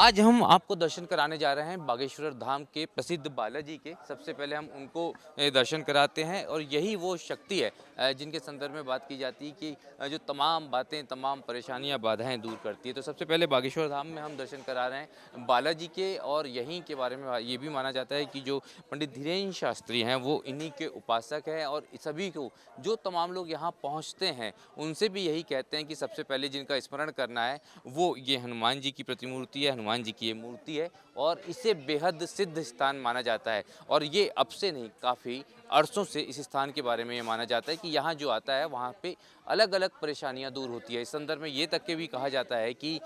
आज हम आपको दर्शन कराने जा रहे हैं बागेश्वर धाम के प्रसिद्ध बालाजी के। सबसे पहले हम उनको दर्शन कराते हैं और यही वो शक्ति है जिनके संदर्भ में बात की जाती है कि जो तमाम बातें, तमाम परेशानियां, बाधाएं दूर करती है। तो सबसे पहले बागेश्वर धाम में हम दर्शन करा रहे हैं बालाजी के और यहीं के बारे में ये भी माना जाता है कि जो पंडित धीरेन्द्र शास्त्री हैं वो इन्हीं के उपासक हैं और सभी को जो तमाम लोग यहाँ पहुँचते हैं उनसे भी यही कहते हैं कि सबसे पहले जिनका स्मरण करना है वो ये हनुमान जी की प्रतिमूर्ति है, हनुमान जी की ये मूर्ति है और इसे बेहद सिद्ध स्थान माना जाता है। और ये अब से नहीं, काफ़ी अरसों से इस स्थान के बारे में ये माना जाता है कि यहाँ जो आता है वहाँ पे अलग अलग परेशानियाँ दूर होती है। इस संदर्भ में ये तक के भी कहा जाता है कि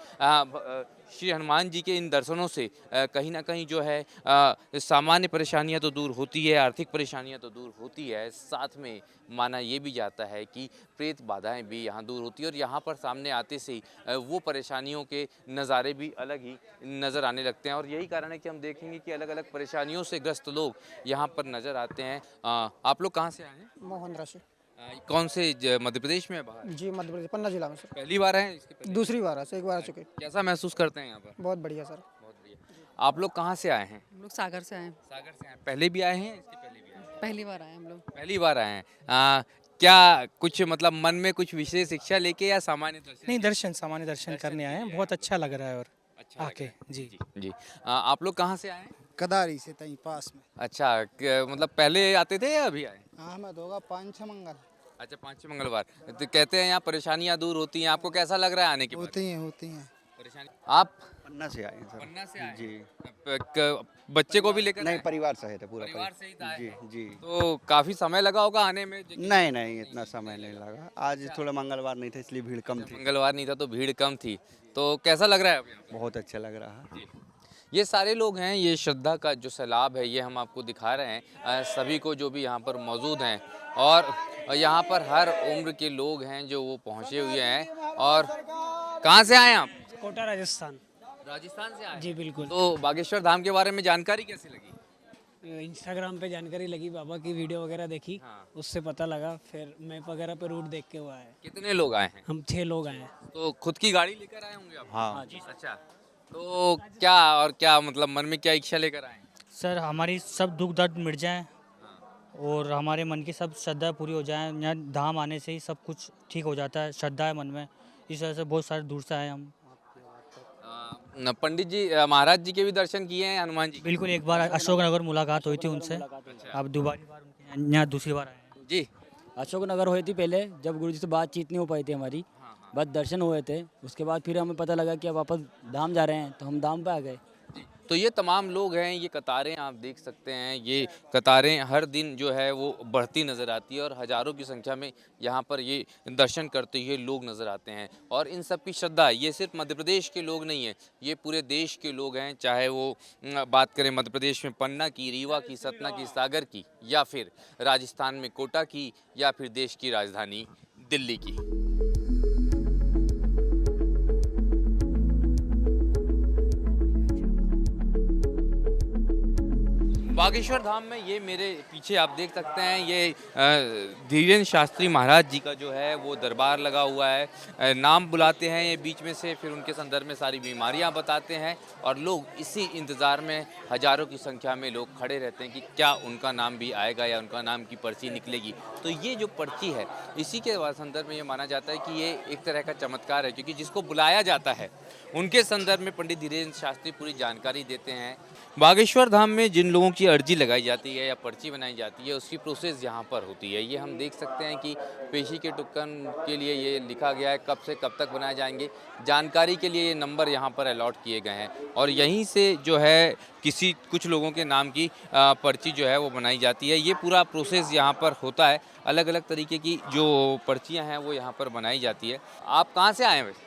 श्री हनुमान जी के इन दर्शनों से कहीं ना कहीं जो है सामान्य परेशानियाँ तो दूर होती है, आर्थिक परेशानियाँ तो दूर होती है, साथ में माना ये भी जाता है कि प्रेत बाधाएं भी यहाँ दूर होती है और यहाँ पर सामने आते से ही वो परेशानियों के नज़ारे भी अलग ही नज़र आने लगते हैं। और यही कारण है कि हम देखेंगे कि अलग अलग परेशानियों से ग्रस्त लोग यहाँ पर नज़र आते हैं। आप लोग कहाँ से आए हैं? मोहनरा से। कौन से मध्य प्रदेश में है बाहर? जी, मध्य प्रदेश पन्ना जिला में सर। पहली बार है? इसके पहले दूसरी बार है सर, एक बार आ चुके। कैसा महसूस करते हैं यहाँ पर? बहुत बढ़िया सर। बहुत बढ़िया। आप लोग कहाँ से आए हैं? हम लोग सागर से आए हैं। सागर से आए, पहले भी आए हैं? इसके पहले भी आए हैं? पहली बार आए हम लोग। पहली बार आए हैं। क्या कुछ मतलब मन में कुछ विशेष इच्छा लेके या सामान्य दर्शन? नहीं, दर्शन सामान्य दर्शन करने आए हैं। बहुत अच्छा लग रहा है और अच्छा लग आके रहा है। जी जी। आप लोग कहाँ से आए हैं? कदारी से तई पास में। अच्छा, मतलब पहले आते थे या अभी आए? अहमद होगा 5-6 मंगल। अच्छा, 5-6 मंगलवार। तो कहते हैं यहाँ परेशानियाँ दूर होती हैं, आपको कैसा लग रहा है आने के बाद? होती हैं। परेशानी आप पन्ना से आए हैं सर। पन्ना से आए जी। बच्चे को भी लेकर नहीं, आए? परिवार सहित है, पूरा परिवार से ही आए जी हैं। जी। तो काफी समय लगा होगा आने में? नहीं नहीं, इतना समय नहीं लगा। आज थोड़ा मंगलवार नहीं था इसलिए भीड़ कम थी। मंगलवार नहीं था तो भीड़ कम थी। तो कैसा लग रहा है अब यहाँ पे? बहुत अच्छा लग रहा है। ये सारे लोग हैं, ये श्रद्धा का जो सैलाब है ये हम आपको दिखा रहे हैं सभी को जो भी यहाँ पर मौजूद हैं। और यहाँ पर हर उम्र के लोग हैं जो वो पहुँचे हुए हैं। और कहाँ से आए हैं आप? कोटा राजस्थान। राजस्थान से आए? जी बिल्कुल। तो बागेश्वर धाम के बारे में जानकारी कैसे लगी? इंस्टाग्राम पे जानकारी लगी, बाबा की वीडियो वगैरह देखी, हाँ। उससे पता लगा, फिर मैप वगैरह पे रूट देख के हुआ है। कितने लोग आए हैं? हम 6 लोग आए हैं। तो खुद की गाड़ी लेकर आए होंगे आप? हाँ जी। अच्छा, तो क्या और क्या मतलब मन में क्या इच्छा लेकर आए हैं? सर, हमारी सब दुख दर्द मिट जाएं और हमारे मन की सब श्रद्धा पूरी हो जाए। यहाँ धाम आने से ही सब कुछ ठीक हो जाता है, श्रद्धा है मन में, इस वजह से बहुत सारे दूर से आए हम। पंडित जी, महाराज जी के भी दर्शन किए हैं, हनुमान जी के? बिल्कुल, एक बार अशोकनगर मुलाकात हुई थी उनसे, अब दोबारी बार उनके यहाँ दूसरी बार आए हैं। जी। अशोकनगर हुई थी पहले, जब गुरुजी से बातचीत नहीं हो पाई थी हमारी, बस दर्शन हुए थे। उसके बाद फिर हमें पता लगा कि अब वापस धाम जा रहे हैं, तो हम धाम पे आ गए। तो ये तमाम लोग हैं, ये कतारें आप देख सकते हैं, ये कतारें हर दिन जो है वो बढ़ती नज़र आती है और हज़ारों की संख्या में यहाँ पर ये दर्शन करते हुए लोग नज़र आते हैं। और इन सब की श्रद्धा, ये सिर्फ मध्य प्रदेश के लोग नहीं हैं, ये पूरे देश के लोग हैं। चाहे वो बात करें मध्य प्रदेश में पन्ना की, रीवा की, सतना की, सागर की, या फिर राजस्थान में कोटा की, या फिर देश की राजधानी दिल्ली की। बागेश्वर धाम में ये मेरे पीछे आप देख सकते हैं, ये धीरेन्द्र शास्त्री महाराज जी का जो है वो दरबार लगा हुआ है। नाम बुलाते हैं ये बीच में से, फिर उनके संदर्भ में सारी बीमारियां बताते हैं और लोग इसी इंतज़ार में हज़ारों की संख्या में लोग खड़े रहते हैं कि क्या उनका नाम भी आएगा या उनका नाम की पर्ची निकलेगी। तो ये जो पर्ची है इसी के संदर्भ में ये माना जाता है कि ये एक तरह का चमत्कार है, क्योंकि जिसको बुलाया जाता है उनके संदर्भ में पंडित धीरेन्द्र शास्त्री पूरी जानकारी देते हैं। बागेश्वर धाम में जिन लोगों की अर्जी लगाई जाती है या पर्ची बनाई जाती है उसकी प्रोसेस यहाँ पर होती है। ये हम देख सकते हैं कि पेशी के टुक्कन के लिए ये लिखा गया है कब से कब तक बनाए जाएंगे। जानकारी के लिए ये नंबर यहाँ पर अलॉट किए गए हैं और यहीं से जो है कुछ लोगों के नाम की पर्ची जो है वो बनाई जाती है। ये पूरा प्रोसेस यहाँ पर होता है, अलग अलग तरीके की जो पर्चियाँ हैं वो यहाँ पर बनाई जाती है। आप कहाँ से आए हैं वैसे?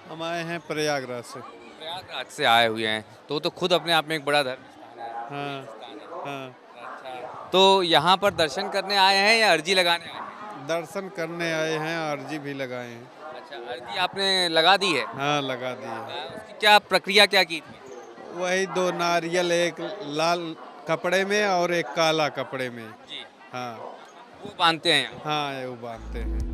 हम आए हैं प्रयागराज से। प्रयागराज से आए हुए हैं, तो खुद अपने आप में एक बड़ा धर्म स्थान है। हाँ हाँ। अच्छा, तो यहाँ पर दर्शन करने आए हैं या अर्जी लगाने आए हैं? दर्शन करने आए हैं, अर्जी भी लगाए हैं। अच्छा, अर्जी आपने लगा दी है? हाँ, लगा दी है। उसकी क्या प्रक्रिया क्या की थी? वही 2 नारियल, एक लाल कपड़े में और एक काला कपड़े में। जी। हाँ वो बांधते हैं यहाँ? हाँ, ये वो बांधते हैं।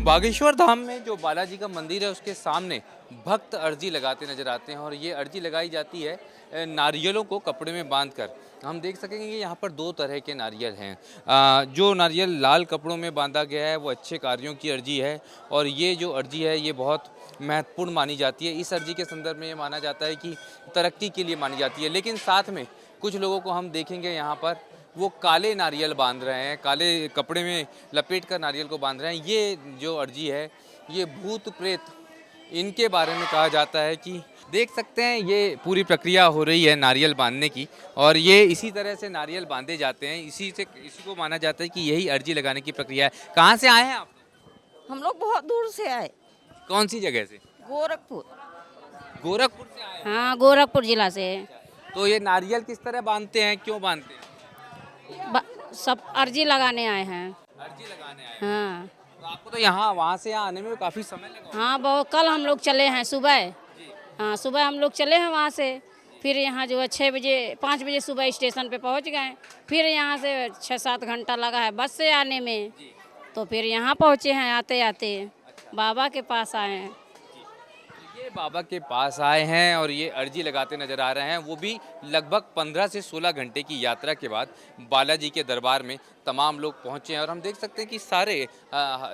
बागेश्वर धाम में जो बालाजी का मंदिर है उसके सामने भक्त अर्जी लगाते नजर आते हैं और ये अर्जी लगाई जाती है नारियलों को कपड़े में बांधकर। हम देख सकेंगे कि यहाँ पर दो तरह के नारियल हैं। जो नारियल लाल कपड़ों में बांधा गया है वो अच्छे कार्यों की अर्जी है और ये जो अर्जी है ये बहुत महत्वपूर्ण मानी जाती है। इस अर्जी के संदर्भ में ये माना जाता है कि तरक्की के लिए मानी जाती है। लेकिन साथ में कुछ लोगों को हम देखेंगे यहाँ पर वो काले नारियल बांध रहे हैं, काले कपड़े में लपेट कर नारियल को बांध रहे हैं। ये जो अर्जी है ये भूत प्रेत इनके बारे में कहा जाता है कि देख सकते हैं ये पूरी प्रक्रिया हो रही है नारियल बांधने की और ये इसी तरह से नारियल बांधे जाते हैं। इसी को माना जाता है कि यही अर्जी लगाने की प्रक्रिया है। कहाँ से आए हैं आप? हम लोग बहुत दूर से आए। कौन सी जगह से? गोरखपुर। गोरखपुर से आए हैं? हाँ, गोरखपुर जिला से। तो ये नारियल किस तरह बांधते हैं, क्यों बांधते हैं? सब अर्जी लगाने आए हैं। अर्जी लगाने आए हैं। हाँ तो आपको तो यहाँ वहाँ से यहाँ आने में काफ़ी समय लगा। हाँ, बहुत कल हम लोग चले हैं सुबह। हाँ, सुबह हम लोग चले हैं वहाँ से, फिर यहाँ जो है 6 बजे 5 बजे सुबह स्टेशन पे पहुँच गए। फिर यहाँ से 6-7 घंटा लगा है बस से आने में, तो फिर यहाँ पहुँचे हैं आते आते। बाबा के पास आए हैं। ये बाबा के पास आए हैं और ये अर्जी लगाते नजर आ रहे हैं, वो भी लगभग 15 से 16 घंटे की यात्रा के बाद बालाजी के दरबार में तमाम लोग पहुंचे हैं। और हम देख सकते हैं कि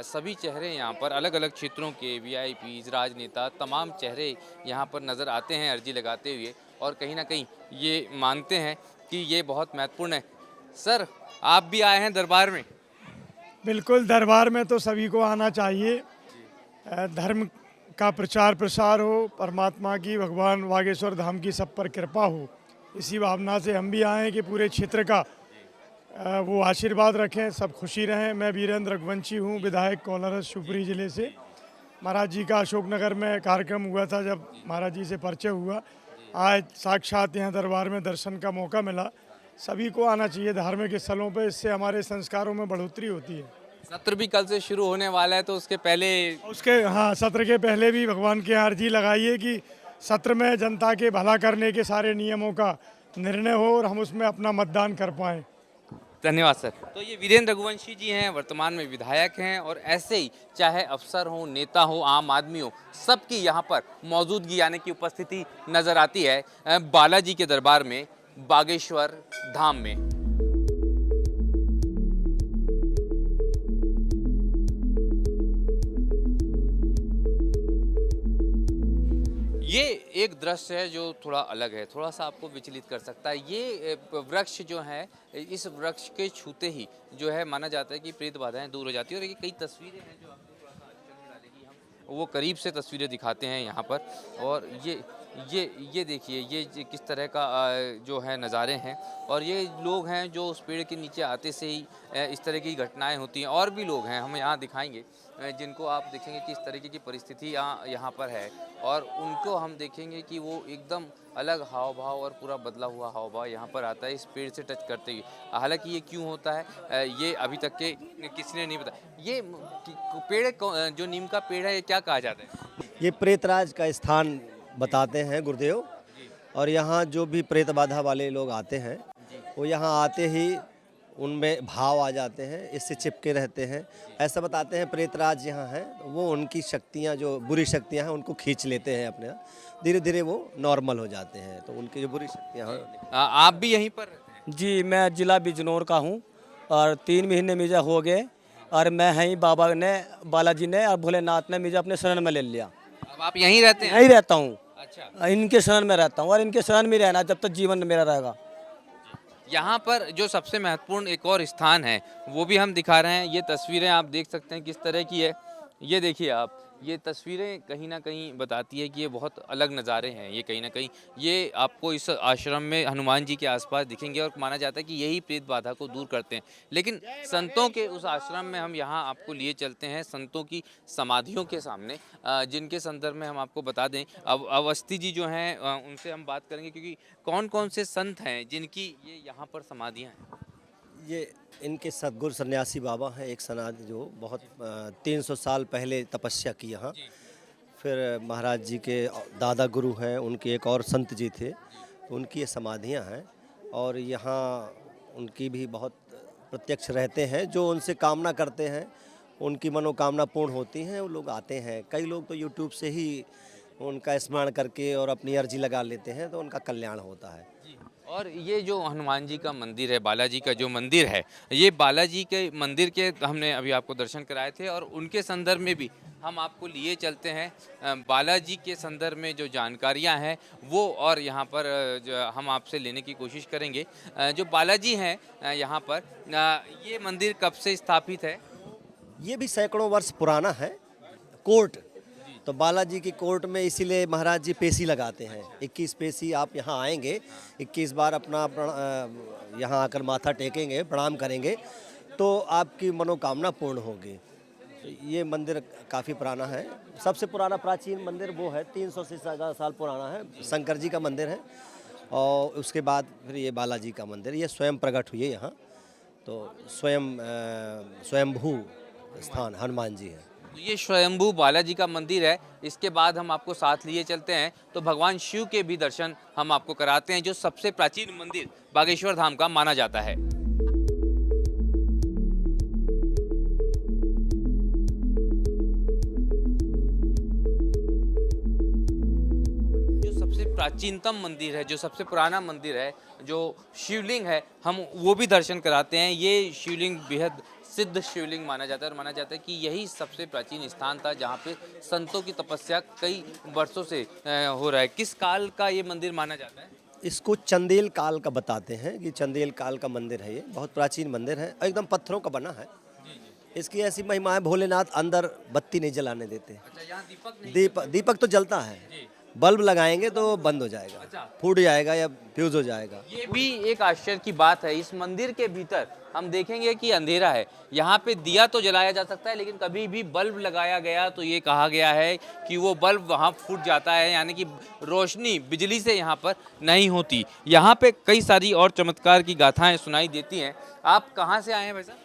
सभी चेहरे यहाँ पर अलग अलग क्षेत्रों के VIPs, राजनेता, तमाम चेहरे यहाँ पर नज़र आते हैं अर्जी लगाते हुए और कहीं ना कहीं ये मानते हैं कि ये बहुत महत्वपूर्ण है। सर, आप भी आए हैं दरबार में? बिल्कुल, दरबार में तो सभी को आना चाहिए। धर्म का प्रचार प्रसार हो, परमात्मा की, भगवान बागेश्वर धाम की सब पर कृपा हो, इसी भावना से हम भी आए हैं कि पूरे क्षेत्र का वो आशीर्वाद रखें, सब खुशी रहें। मैं वीरेंद्र रघुवंशी हूँ, विधायक कोलारस शिवपुरी ज़िले से। महाराज जी का अशोकनगर में कार्यक्रम हुआ था, जब महाराज जी से परिचय हुआ, आज साक्षात यहाँ दरबार में दर्शन का मौका मिला। सभी को आना चाहिए धार्मिक स्थलों पर, इससे हमारे संस्कारों में बढ़ोतरी होती है। सत्र भी कल से शुरू होने वाला है, तो सत्र के पहले भी भगवान के अर्जी लगाइए कि सत्र में जनता के भला करने के सारे नियमों का निर्णय हो और हम उसमें अपना मतदान कर पाएं। धन्यवाद सर। तो ये वीरेंद्र रघुवंशी जी हैं, वर्तमान में विधायक हैं और ऐसे ही चाहे अफसर हो, नेता हो, आम आदमी हो, सबकी यहाँ पर मौजूदगी यानी कि उपस्थिति नजर आती है बालाजी के दरबार में, बागेश्वर धाम में। ये एक दृश्य है जो थोड़ा अलग है, थोड़ा सा आपको विचलित कर सकता है। ये वृक्ष जो है, इस वृक्ष के छूते ही जो है माना जाता है कि प्रेत बाधाएं दूर हो जाती है। और ये कई तस्वीरें हैं जो आपको थोड़ा सा आश्चर्य डालेगी। हम वो करीब से तस्वीरें दिखाते हैं यहाँ पर। और ये देखिए, ये किस तरह का जो है नज़ारे हैं और ये लोग हैं जो उस पेड़ के नीचे आते से ही इस तरह की घटनाएं होती हैं। और भी लोग हैं, हम यहाँ दिखाएंगे, जिनको आप देखेंगे कि इस तरीके की परिस्थिति यहाँ पर है और उनको हम देखेंगे कि वो एकदम अलग हाव भाव और पूरा बदला हुआ हाव भाव यहाँ पर आता है इस पेड़ से टच करते हुए। हालांकि ये क्यों होता है ये अभी तक के किसी ने नहीं बताया। ये पेड़ जो नीम का पेड़ है, ये क्या कहा जाता है? ये प्रेतराज का स्थान बताते हैं गुरुदेव, और यहाँ जो भी प्रेत बाधा वाले लोग आते हैं वो यहाँ आते ही उनमें भाव आ जाते हैं, इससे चिपके रहते हैं। ऐसा बताते हैं प्रेतराज यहाँ हैं, वो उनकी शक्तियाँ, जो बुरी शक्तियाँ हैं, उनको खींच लेते हैं अपने, धीरे धीरे वो नॉर्मल हो जाते हैं। तो उनकी जो बुरी शक्तियाँ हैं। आप भी यहीं पर रहते हैं? जी, मैं जिला बिजनौर का हूँ और 3 महीने मुझे हो गए और मैं यहीं बालाजी ने और भोलेनाथ ने मुझे अपने शरण में ले लिया। अब आप यहीं रहते हैं? यहीं रहता हूँ। अच्छा। इनके शरण में रहता हूँ और इनके शरण में रहना जब तक जीवन मेरा रहेगा। यहाँ पर जो सबसे महत्वपूर्ण एक और स्थान है वो भी हम दिखा रहे हैं। ये तस्वीरें आप देख सकते हैं किस तरह की है। ये देखिए आप, ये तस्वीरें कहीं ना कहीं बताती है कि ये बहुत अलग नज़ारे हैं। ये कहीं ना कहीं ये आपको इस आश्रम में हनुमान जी के आसपास दिखेंगे और माना जाता है कि यही प्रेत बाधा को दूर करते हैं। लेकिन संतों के उस आश्रम में हम यहाँ आपको लिए चलते हैं, संतों की समाधियों के सामने, जिनके संदर्भ में हम आपको बता दें। अब अवस्थी जी जो हैं उनसे हम बात करेंगे, क्योंकि कौन कौन से संत हैं जिनकी ये यहाँ पर समाधियाँ हैं। ये इनके सदगुरु सन्यासी बाबा हैं, एक सनातन जो बहुत 300 साल पहले तपस्या की यहाँ। फिर महाराज जी के दादा गुरु हैं, उनके एक और संत जी थे, उनकी ये समाधियाँ हैं और यहाँ उनकी भी बहुत प्रत्यक्ष रहते हैं। जो उनसे कामना करते हैं उनकी मनोकामना पूर्ण होती हैं, वो लोग आते हैं। कई लोग तो यूट्यूब से ही उनका स्मरण करके और अपनी अर्जी लगा लेते हैं, तो उनका कल्याण होता है। और ये जो हनुमान जी का मंदिर है, बालाजी का जो मंदिर है, ये बालाजी के मंदिर के हमने अभी आपको दर्शन कराए थे और उनके संदर्भ में भी हम आपको लिए चलते हैं। बालाजी के संदर्भ में जो जानकारियां हैं वो और यहाँ पर जो हम आपसे लेने की कोशिश करेंगे। जो बालाजी हैं यहाँ पर, ये मंदिर कब से स्थापित है? ये भी सैकड़ों वर्ष पुराना है। कोर्ट, तो बालाजी की कोर्ट में इसीलिए महाराज जी पेशी लगाते हैं। 21 पेशी आप यहाँ आएंगे, 21 बार अपना यहाँ आकर माथा टेकेंगे, प्रणाम करेंगे, तो आपकी मनोकामना पूर्ण होगी। ये मंदिर काफ़ी पुराना है। सबसे पुराना प्राचीन मंदिर वो है, 300 से ज़्यादा साल पुराना है, शंकर जी का मंदिर है। और उसके बाद फिर ये बालाजी का मंदिर, ये स्वयं प्रकट हुए यहाँ, तो स्वयंभू स्थान हनुमान जी है। ये स्वयंभू बालाजी का मंदिर है। इसके बाद हम आपको साथ लिए चलते हैं तो भगवान शिव के भी दर्शन हम आपको कराते हैं, जो सबसे प्राचीन मंदिर बागेश्वर धाम का माना जाता है। जो सबसे प्राचीनतम मंदिर है, जो सबसे पुराना मंदिर है, जो शिवलिंग है, हम वो भी दर्शन कराते हैं। ये शिवलिंग बेहद सिद्ध शिवलिंग माना जाता है और माना जाता है कि यही सबसे प्राचीन स्थान था जहाँ पे संतों की तपस्या कई वर्षों से हो रहा है। किस काल का ये मंदिर माना जाता है? इसको चंदेल काल का बताते हैं कि चंदेल काल का मंदिर है। ये बहुत प्राचीन मंदिर है, एकदम पत्थरों का बना है। इसकी ऐसी महिमा है, भोलेनाथ अंदर बत्ती नहीं जलाने देते। अच्छा, यहाँ दीपक नहीं? दीपक तो जलता है, बल्ब लगाएंगे तो बंद हो जाएगा, फूट जाएगा या फ्यूज हो जाएगा। ये भी एक आश्चर्य की बात है। इस मंदिर के भीतर हम देखेंगे कि अंधेरा है। यहाँ पे दिया तो जलाया जा सकता है, लेकिन कभी भी बल्ब लगाया गया तो ये कहा गया है कि वो बल्ब वहाँ फूट जाता है, यानी कि रोशनी बिजली से यहाँ पर नहीं होती। यहाँ पे कई सारी और चमत्कार की गाथाएं सुनाई देती हैं। आप कहाँ से आए हैं भाई साहब?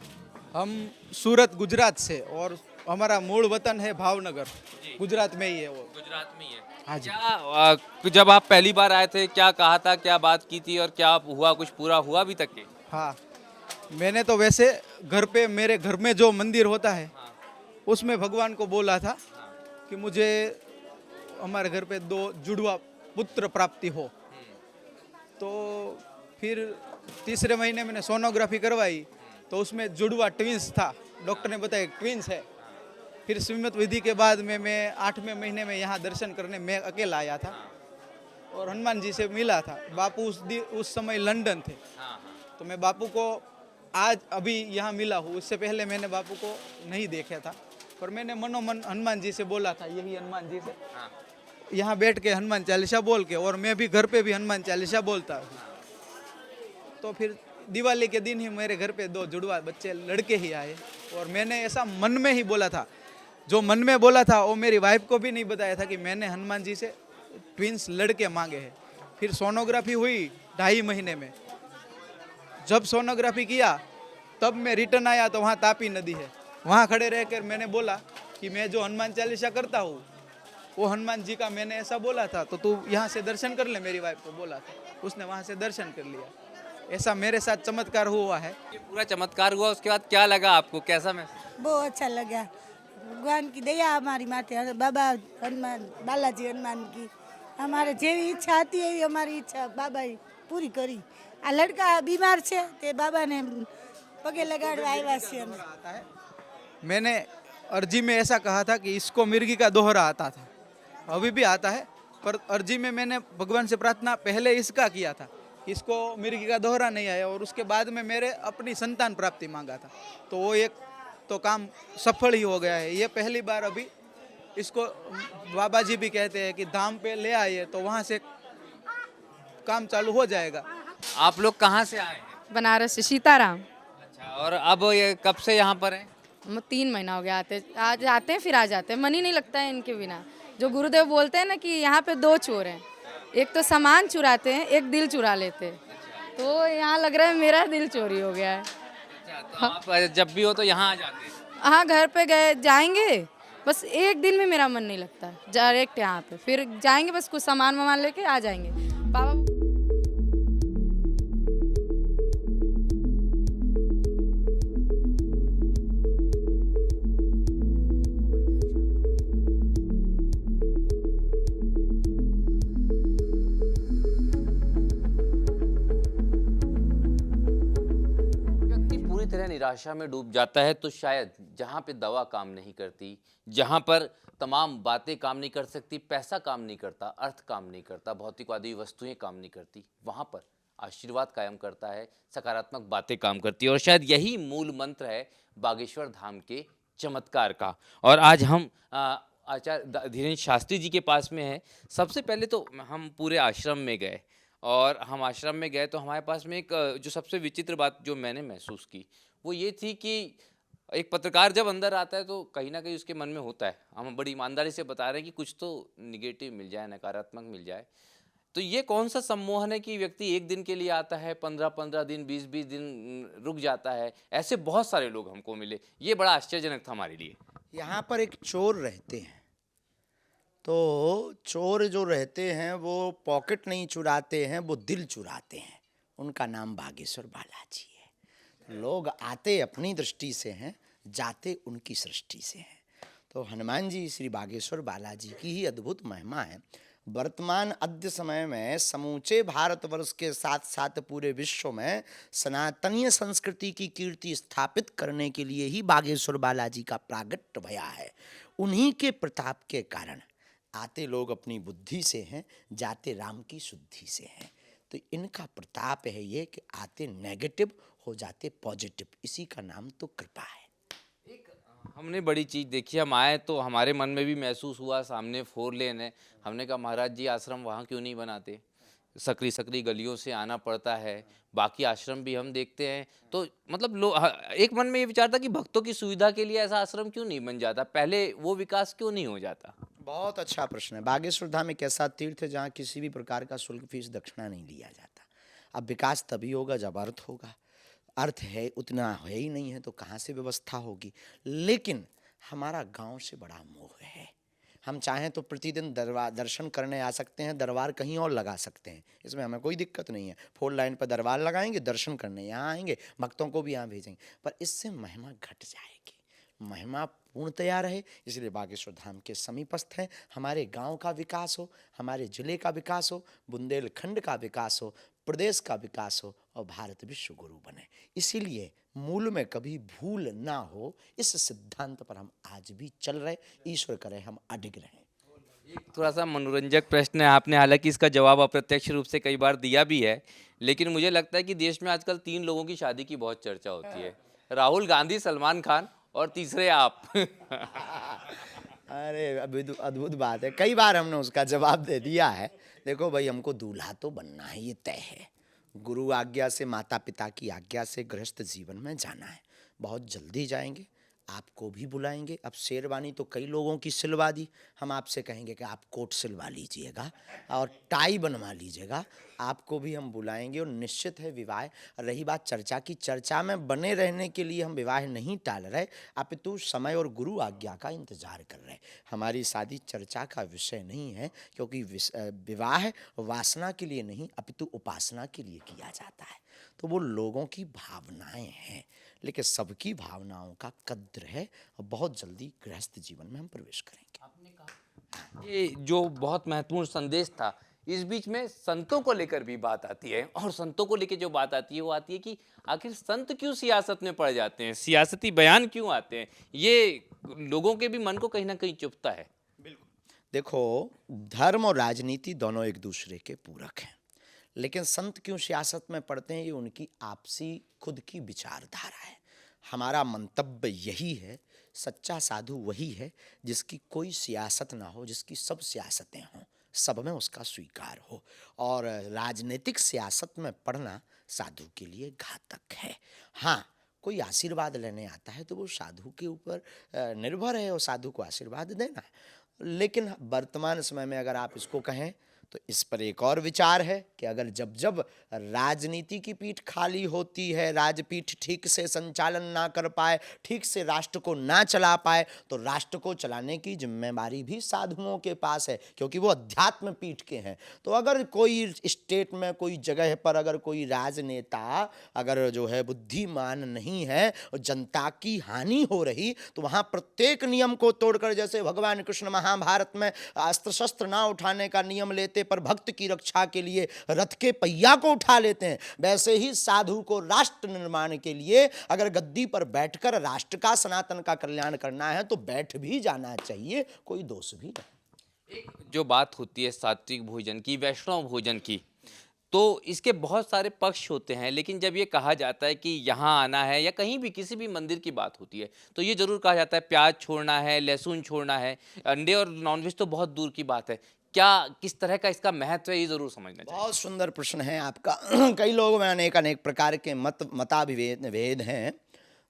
हम सूरत गुजरात से, और हमारा मूल वतन है भावनगर, गुजरात में ही है वो। गुजरात में ही है। हाँ जी। क्या जब आप पहली बार आए थे क्या कहा था, क्या बात की थी और क्या हुआ, कुछ पूरा हुआ अभी तक के? हाँ, मैंने तो वैसे घर पे, मेरे घर में जो मंदिर होता है उसमें भगवान को बोला था कि मुझे हमारे घर पे 2 जुड़वा पुत्र प्राप्ति हो। तो फिर तीसरे महीने मैंने सोनोग्राफी करवाई तो उसमें जुड़वा ट्विंस था, डॉक्टर ने बताया ट्विंस है। फिर श्रीमत विधि के बाद में मैं 8वें महीने में यहाँ दर्शन करने मैं अकेला आया था और हनुमान जी से मिला था। बापू उस समय लंदन थे, तो मैं बापू को आज अभी यहाँ मिला हूँ। उससे पहले मैंने बापू को नहीं देखा था, पर मैंने मनोमन हनुमान जी से बोला था, यही हनुमान जी से यहाँ बैठ के हनुमान चालीसा बोल के, और मैं भी घर पे भी हनुमान चालीसा बोलता हूँ। तो फिर दिवाली के दिन ही मेरे घर पे 2 जुड़वा बच्चे लड़के ही आए, और मैंने ऐसा मन में ही बोला था, जो मन में बोला था वो मेरी वाइफ को भी नहीं बताया था कि मैंने हनुमान जी से ट्विंस लड़के मांगे हैं। फिर सोनोग्राफी हुई 2.5 महीने में। जब सोनोग्राफी किया तब मैं रिटर्न आया तो वहाँ तापी नदी है, वहाँ खड़े रहकर मैंने बोला कि मैं जो हनुमान चालीसा करता हूँ वो हनुमान जी का मैंने ऐसा बोला था, तो तू यहाँ से दर्शन कर ले। मेरी वाइफ को बोला था, उसने वहाँ से दर्शन कर लिया। ऐसा मेरे साथ चमत्कार हुआ है। ये पूरा चमत्कार हुआ, उसके बाद क्या लगा आपको, कैसा महसूस? बहुत अच्छा लगा। भगवान की दया हमारी माथे, बाबा हनुमान, बालाजी हनुमान की हमारे जेवी इच्छा आती है हमारी इच्छा बाबा पूरी करी। आ लड़का बीमार है ते बाबा ने पगे लगाड़वा आया छे। मैंने अर्जी में ऐसा कहा था कि इसको मिर्गी का दोहरा आता था, अभी भी आता है, पर अर्जी में मैंने भगवान से प्रार्थना पहले इसका किया था, इसको मिर्गी का दोहरा नहीं आया, और उसके बाद में मेरे अपनी संतान प्राप्ति मांगा था, तो वो एक तो काम सफल ही हो गया है। ये पहली बार अभी इसको बाबा जी भी कहते हैं कि धाम पे ले आइए तो वहाँ से काम चालू हो जाएगा। आप लोग कहाँ से आए हैं? बनारस से, सीताराम। अच्छा, और अब ये कब से यहाँ पर हैं? हम 3 महीना हो गया आते, आज आते हैं फिर आ जाते हैं, मन ही नहीं लगता है इनके बिना। जो गुरुदेव बोलते हैं ना कि यहाँ पे 2 चोर हैं, एक तो सामान चुराते हैं, एक दिल चुरा लेते हैं। तो यहाँ लग रहा है मेरा दिल चोरी हो गया है। तो आप जब भी हो तो यहाँ आ जाते हैं? हाँ, घर पे गए जाएंगे, बस एक दिन में मेरा मन नहीं लगता, डायरेक्ट यहाँ पे फिर जाएंगे, बस कुछ सामान वामान लेके आ जाएंगे। बाबा तरह निराशा में डूब जाता है तो शायद जहाँ पे दवा काम नहीं करती, जहाँ पर तमाम बातें काम नहीं कर सकती, पैसा काम नहीं करता, अर्थ काम नहीं करता, भौतिकवादी वस्तुएं काम नहीं करती, वहाँ पर आशीर्वाद कायम करता है, सकारात्मक बातें काम करती है। और शायद यही मूल मंत्र है बागेश्वर धाम के चमत्कार का। और आज हम आचार्य धीरेन्द्र शास्त्री जी के पास में है। सबसे पहले तो हम पूरे आश्रम में गए, और हम आश्रम में गए तो हमारे पास में एक जो सबसे विचित्र बात जो मैंने महसूस की वो ये थी कि एक पत्रकार जब अंदर आता है तो कहीं ना कहीं उसके मन में होता है, हम बड़ी ईमानदारी से बता रहे हैं कि कुछ तो निगेटिव मिल जाए, नकारात्मक मिल जाए। तो ये कौन सा सम्मोहन है कि व्यक्ति एक दिन के लिए आता है, 15-15 दिन, 20-20 दिन रुक जाता है। ऐसे बहुत सारे लोग हमको मिले, ये बड़ा आश्चर्यजनक था हमारे लिए। यहाँ पर एक चोर रहते हैं, तो चोर जो रहते हैं वो पॉकेट नहीं चुराते हैं, वो दिल चुराते हैं। उनका नाम बागेश्वर बालाजी है। लोग आते अपनी दृष्टि से हैं, जाते उनकी सृष्टि से हैं। तो हनुमान जी श्री बागेश्वर बालाजी की ही अद्भुत महिमा है। वर्तमान अद्य समय में समूचे भारतवर्ष के साथ साथ पूरे विश्व में सनातनीय संस्कृति की कीर्ति स्थापित करने के लिए ही बागेश्वर बालाजी का प्रागट्य भया है। उन्हीं के प्रताप के कारण आते लोग अपनी बुद्धि से हैं, जाते राम की शुद्धि से हैं। तो इनका प्रताप है ये कि आते नेगेटिव हो जाते पॉजिटिव, इसी का नाम तो कृपा है। हमने बड़ी चीज़ देखी, हम आए तो हमारे मन में भी महसूस हुआ, सामने 4 लेन है। हमने कहा महाराज जी आश्रम वहाँ क्यों नहीं बनाते, सकरी सकरी गलियों से आना पड़ता है। बाकी आश्रम भी हम देखते हैं तो मतलब एक मन में ये विचार था कि भक्तों की सुविधा के लिए ऐसा आश्रम क्यों नहीं बन जाता, पहले वो विकास क्यों नहीं हो जाता। बहुत अच्छा प्रश्न है। बागेश्वर धाम एक ऐसा तीर्थ है जहाँ किसी भी प्रकार का शुल्क फीस दक्षिणा नहीं लिया जाता। अब विकास तभी होगा जब अर्थ होगा, अर्थ है उतना है ही नहीं है तो कहाँ से व्यवस्था होगी। लेकिन हमारा गांव से बड़ा मोह है, हम चाहें तो प्रतिदिन दर्शन करने आ सकते हैं, दरबार कहीं और लगा सकते हैं, इसमें हमें कोई दिक्कत नहीं है। 4 लाइन पर दरबार लगाएंगे, दर्शन करने यहाँ आएंगे, भक्तों को भी यहाँ भेजेंगे, पर इससे महिमा घट जाएगी। महिमा पूर्णतया रहे इसलिए बागेश्वर धाम के समीपस्थ हैं। हमारे गांव का विकास हो, हमारे जिले का विकास हो, बुंदेलखंड का विकास हो, प्रदेश का विकास हो और भारत विश्व गुरु बने। इसीलिए मूल में कभी भूल ना हो, इस सिद्धांत पर हम आज भी चल रहे। ईश्वर करे हम अडिग रहें। एक थोड़ा सा मनोरंजक प्रश्न है, आपने हालांकि इसका जवाब अप्रत्यक्ष रूप से कई बार दिया भी है, लेकिन मुझे लगता है कि देश में आजकल 3 लोगों की शादी की बहुत चर्चा होती है, राहुल गांधी, सलमान खान और तीसरे आप। अरे अद्भुत बात है, कई बार हमने उसका जवाब दे दिया है। देखो भाई, हमको दूल्हा तो बनना है, ये तय है। गुरु आज्ञा से, माता पिता की आज्ञा से गृहस्थ जीवन में जाना है। बहुत जल्दी जाएंगे, आपको भी बुलाएंगे। अब शेरवानी तो कई लोगों की सिलवा दी, हम आपसे कहेंगे कि आप कोट सिलवा लीजिएगा और टाई बनवा लीजिएगा, आपको भी हम बुलाएंगे। और निश्चित है विवाह। रही बात चर्चा की, चर्चा में बने रहने के लिए हम विवाह नहीं टाल रहे, अपितु समय और गुरु आज्ञा का इंतजार कर रहे। हमारी शादी चर्चा का विषय नहीं है, क्योंकि विवाह वासना के लिए नहीं अपितु उपासना के लिए किया जाता है। तो वो लोगों की भावनाएं हैं, लेकिन सबकी भावनाओं का कद्र है और बहुत जल्दी गृहस्थ जीवन में हम प्रवेश करेंगे। ये जो बहुत महत्वपूर्ण संदेश था, इस बीच में संतों को लेकर भी बात आती है, और संतों को लेकर जो बात आती है वो आती है कि आखिर संत क्यों सियासत में पड़ जाते हैं, सियासती बयान क्यों आते हैं। ये लोगों के भी मन को कहीं ना कहीं चुभता है। बिल्कुल, देखो धर्म और राजनीति दोनों एक दूसरे के पूरक हैं, लेकिन संत क्यों सियासत में पड़ते हैं ये उनकी आपसी खुद की विचारधारा है। हमारा मंतव्य यही है, सच्चा साधु वही है जिसकी कोई सियासत ना हो, जिसकी सब सियासतें हों, सब में उसका स्वीकार हो। और राजनीतिक सियासत में पढ़ना साधु के लिए घातक है। हाँ, कोई आशीर्वाद लेने आता है तो वो साधु के ऊपर निर्भर है और साधु को आशीर्वाद देना है। लेकिन वर्तमान समय में अगर आप इसको कहें तो इस पर एक और विचार है कि अगर जब जब राजनीति की पीठ खाली होती है, राजपीठ ठीक से संचालन ना कर पाए, ठीक से राष्ट्र को ना चला पाए, तो राष्ट्र को चलाने की जिम्मेदारी भी साधुओं के पास है, क्योंकि वो अध्यात्म पीठ के हैं। तो अगर कोई स्टेट में, कोई जगह पर अगर कोई राजनेता अगर जो है बुद्धिमान नहीं है और जनता की हानि हो रही, तो वहाँ प्रत्येक नियम को तोड़कर, जैसे भगवान कृष्ण महाभारत में अस्त्र शस्त्र ना उठाने का नियम लेते लेते, पर भक्त की रक्षा के लिए रथ के पहिया को उठा लेते हैं, वैसे ही साधु को राष्ट्र निर्माण के लिए अगर गद्दी पर बैठकर राष्ट्र का, सनातन का कल्याण करना है तो बैठ भी जाना चाहिए, कोई दोष भी नहीं। जो बात होती है सात्विक भोजन की, वैष्णव भोजन की, तो इसके बहुत सारे पक्ष होते हैं, लेकिन जब ये कहा जाता है कि यहाँ आना है या कहीं भी किसी भी मंदिर की बात होती है तो ये जरूर कहा जाता है प्याज छोड़ना है, लहसुन छोड़ना है, अंडे और नॉनवेज तो बहुत दूर की बात है। क्या किस तरह का इसका महत्व है, ये जरूर समझना चाहिए। बहुत सुंदर प्रश्न है आपका। कई लोगों में अनेक अनेक प्रकार के मताभिभेद हैं।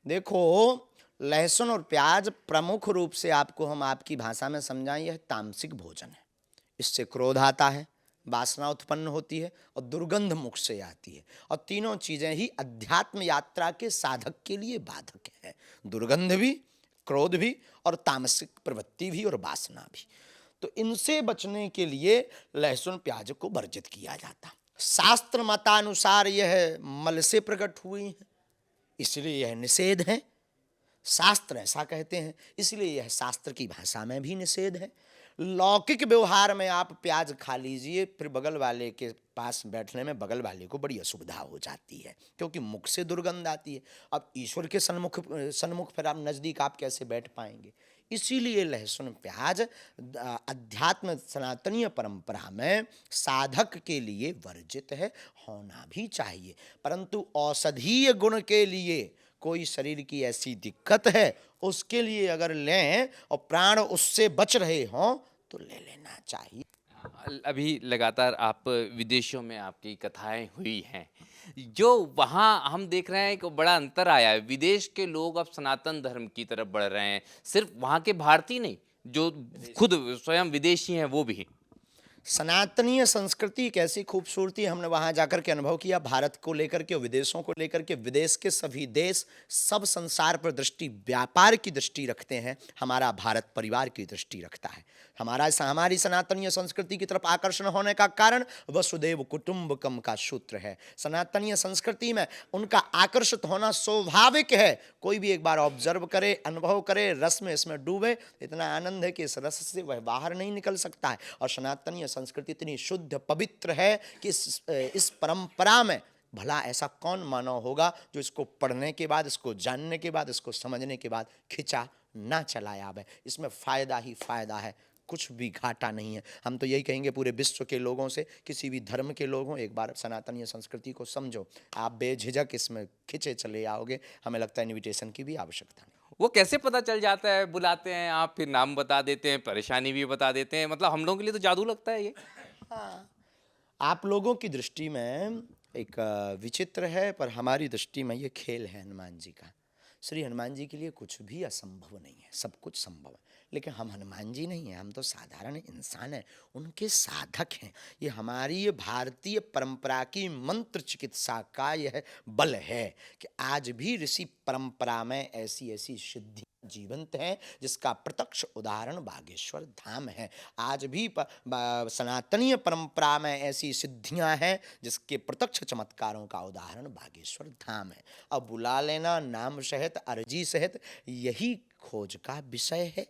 देखो, लहसुन और प्याज प्रमुख रूप से आपको हम आपकी भाषा में समझाएं, यह तामसिक भोजन है। इससे क्रोध आता है, वासना उत्पन्न होती है और दुर्गंध मुख से आती है, और तीनों चीजें ही अध्यात्म यात्रा के साधक के लिए बाधक है। दुर्गंध भी, क्रोध भी और तामसिक प्रवृत्ति भी और वासना भी। तो इनसे बचने के लिए लहसुन प्याज को वर्जित किया जाता। शास्त्र मतानुसार यह मल से प्रकट हुई है, इसलिए यह निषेध है। शास्त्र ऐसा कहते हैं, इसलिए यह शास्त्र की भाषा में भी निषेध है। लौकिक व्यवहार में आप प्याज खा लीजिए, फिर बगल वाले के पास बैठने में बगल वाले को बड़ी असुविधा हो जाती है, क्योंकि मुख से दुर्गंध आती है। अब ईश्वर के सन्मुख फिर आप नज़दीक आप कैसे बैठ पाएंगे? इसीलिए लहसुन प्याज अध्यात्म सनातनीय परंपरा में साधक के लिए वर्जित है, होना भी चाहिए। परंतु औषधीय गुण के लिए कोई शरीर की ऐसी दिक्कत है, उसके लिए अगर लें और प्राण उससे बच रहे हों तो ले लेना चाहिए। अभी लगातार आप विदेशों में आपकी कथाएं हुई हैं, जो वहाँ हम देख रहे हैं एक बड़ा अंतर आया है। विदेश के लोग अब सनातन धर्म की तरफ बढ़ रहे हैं, सिर्फ वहाँ के भारतीय नहीं, जो खुद स्वयं विदेशी हैं वो भी। सनातनीय संस्कृति एक ऐसी खूबसूरती हमने वहाँ जाकर के अनुभव किया, भारत को लेकर के, विदेशों को लेकर के। विदेश के सभी देश सब संसार पर दृष्टि, व्यापार की दृष्टि रखते हैं, हमारा भारत परिवार की दृष्टि रखता है। हमारी सनातनीय संस्कृति की तरफ आकर्षण होने का कारण वसुदेव कुटुंबकम का सूत्र है। सनातनीय संस्कृति में उनका आकर्षित होना स्वाभाविक है। कोई भी एक बार ऑब्जर्व करे, अनुभव करे, रस में इसमें डूबे, इतना आनंद है कि इस रस से वह बाहर नहीं निकल सकता है। और सनातनीय संस्कृति इतनी शुद्ध पवित्र है कि इस परंपरा में भला ऐसा कौन मानव होगा जो इसको पढ़ने के बाद, इसको जानने के बाद, इसको समझने के बाद खिंचा ना चला आवे। इसमें फ़ायदा ही फ़ायदा है, कुछ भी घाटा नहीं है। हम तो यही कहेंगे पूरे विश्व के लोगों से, किसी भी धर्म के लोग हों, एक बार सनातनीय संस्कृति को समझो, आप बेझिझक इसमें खिंचे चले आओगे। हमें लगता है इन्विटेशन की भी आवश्यकता नहीं। वो कैसे पता चल जाता है? बुलाते हैं आप, फिर नाम बता देते हैं, परेशानी भी बता देते हैं, मतलब हम लोगों के लिए तो जादू लगता है ये। हाँ, आप लोगों की दृष्टि में एक विचित्र है, पर हमारी दृष्टि में ये खेल है हनुमान जी का। श्री हनुमान जी के लिए कुछ भी असंभव नहीं है, सब कुछ संभव है। लेकिन हम हनुमान जी नहीं हैं, हम तो साधारण इंसान हैं, उनके साधक हैं। ये हमारी भारतीय परंपरा की मंत्र चिकित्सा का यह बल है कि आज भी ऋषि परंपरा में ऐसी ऐसी सिद्धि जीवंत हैं, जिसका प्रत्यक्ष उदाहरण बागेश्वर धाम है। आज भी सनातनीय परंपरा में ऐसी सिद्धियां हैं जिसके प्रत्यक्ष चमत्कारों का उदाहरण बागेश्वर धाम है। अब बुला लेना नाम सहित, अर्जी सहित, यही खोज का विषय है।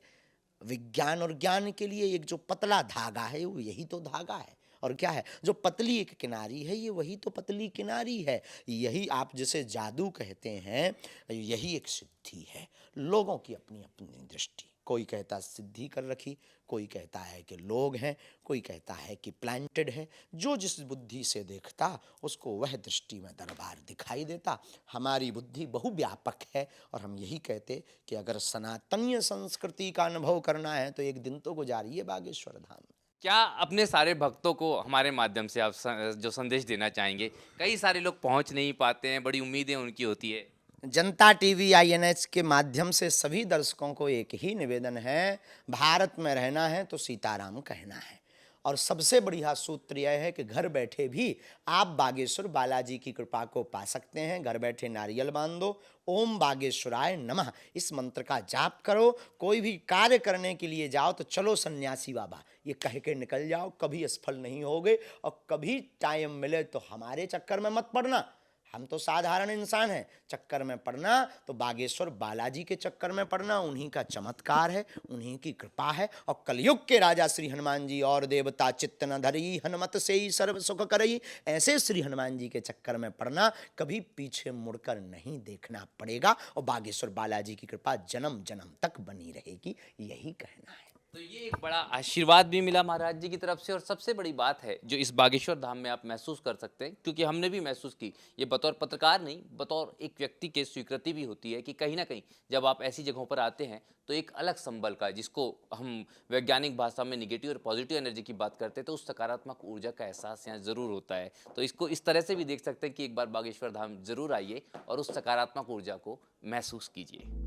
विज्ञान और ज्ञान के लिए एक जो पतला धागा है वो यही तो धागा है। और क्या है, जो पतली एक किनारी है ये वही तो पतली किनारी है। यही आप जिसे जादू कहते हैं, यही एक सिद्धि है। लोगों की अपनी अपनी दृष्टि, कोई कहता सिद्धि कर रखी, कोई कहता है कि लोग हैं, कोई कहता है कि प्लांटेड है। जो जिस बुद्धि से देखता उसको वह दृष्टि में दरबार दिखाई देता। हमारी बुद्धि बहुव्यापक है और हम यही कहते कि अगर सनातनीय संस्कृति का अनुभव करना है तो एक दिन तो गुजारिए बागेश्वर धाम। क्या अपने सारे भक्तों को हमारे माध्यम से आप जो संदेश देना चाहेंगे? कई सारे लोग पहुंच नहीं पाते हैं, बड़ी उम्मीदें उनकी होती है। जनता टीवी INH के माध्यम से सभी दर्शकों को एक ही निवेदन है, भारत में रहना है तो सीताराम कहना है। और सबसे बढ़िया सूत्र यह है कि घर बैठे भी आप बागेश्वर बालाजी की कृपा को पा सकते हैं। घर बैठे नारियल बांध दो, ओम बागेश्वराय नमः इस मंत्र का जाप करो। कोई भी कार्य करने के लिए जाओ तो चलो सन्यासी बाबा ये कह के निकल जाओ, कभी असफल नहीं होगे। और कभी टाइम मिले तो हमारे चक्कर में मत पड़ना। हम तो साधारण इंसान हैं, चक्कर में पड़ना तो बागेश्वर बालाजी के चक्कर में पड़ना उन्हीं का चमत्कार है, उन्हीं की कृपा है। और कलयुग के राजा श्री हनुमान जी, और देवता चित्त न धरई हनुमत से ही सर्व सुख करई, ऐसे श्री हनुमान जी के चक्कर में पड़ना, कभी पीछे मुड़कर नहीं देखना पड़ेगा और बागेश्वर बालाजी की कृपा जन्म जन्म तक बनी रहेगी, यही कहना है। तो ये एक बड़ा आशीर्वाद भी मिला महाराज जी की तरफ से, और सबसे बड़ी बात है जो इस बागेश्वर धाम में आप महसूस कर सकते हैं, क्योंकि हमने भी महसूस की, ये बतौर पत्रकार नहीं, बतौर एक व्यक्ति के स्वीकृति भी होती है कि कहीं ना कहीं जब आप ऐसी जगहों पर आते हैं तो एक अलग संबल का, जिसको हम वैज्ञानिक भाषा में निगेटिव और पॉजिटिव एनर्जी की बात करते हैं, तो उस सकारात्मक ऊर्जा का एहसास यहाँ ज़रूर होता है। तो इसको इस तरह से भी देख सकते हैं कि एक बार बागेश्वर धाम ज़रूर आइए और उस सकारात्मक ऊर्जा को महसूस कीजिए।